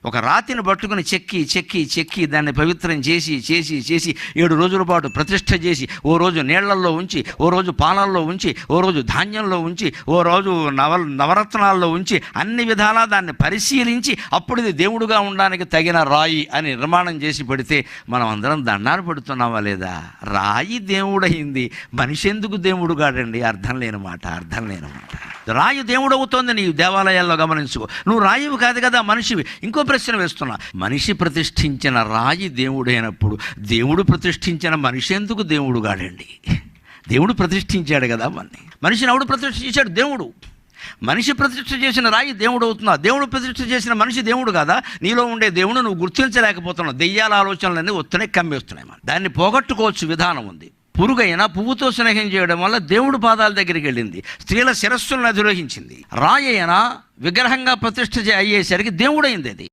ఒక రాతిని పట్టుకుని చెక్కి చెక్కి చెక్కి దాన్ని పవిత్రం చేసి చేసి చేసి 7 రోజుల పాటు ప్రతిష్ఠ చేసి, ఓ రోజు నీళ్లల్లో ఉంచి, ఓ రోజు పాలల్లో ఉంచి, ఓ రోజు ధాన్యంలో ఉంచి, ఓ రోజు నవరత్నాల్లో ఉంచి, అన్ని విధాలా దాన్ని పరిశీలించి అప్పుడు ఇది దేవుడుగా ఉండడానికి తగిన రాయి అని నిర్మాణం చేసి పెడితే మనం అందరం దండాలు పెడుతున్నావా లేదా? రాయి దేవుడయింది, మనిషి ఎందుకు దేవుడు కాడండి? అర్థం లేని మాట. రాయి దేవుడు అవుతోంది నీ దేవాలయాల్లో గమనించుకో. నువ్వు రాయివి కాదు కదా, మనిషివి. ఇంకో ప్రశ్న వేస్తున్నా, మనిషి ప్రతిష్ఠించిన రాయి దేవుడైనప్పుడు దేవుడు ప్రతిష్ఠించిన మనిషి ఎందుకు దేవుడు కాడండి? దేవుడు ప్రతిష్ఠించాడు కదా మనిషిని. ఎవడు ప్రతిష్ఠించాడు? దేవుడు. మనిషి ప్రతిష్ఠ చేసిన రాయి దేవుడు అవుతుందా? దేవుడు ప్రతిష్ఠ చేసిన మనిషి దేవుడు కదా? నీలో ఉండే దేవుడు నువ్వు గుర్తించలేకపోతున్నావు. దెయ్యాల ఆలోచనలన్నీ వస్తున్నాయి, కమ్మేస్తున్నాయి. దాన్ని పోగొట్టుకోవచ్చు, విధానం ఉంది. పురుగైనా పువ్వుతో స్నేహం చేయడం వల్ల దేవుడు పాదాల దగ్గరికి వెళ్ళింది, స్త్రీల శిరస్సులను అధిరోహించింది. రాయి అయినా విగ్రహంగా ప్రతిష్ఠ అయ్యేసరికి దేవుడైంది అది.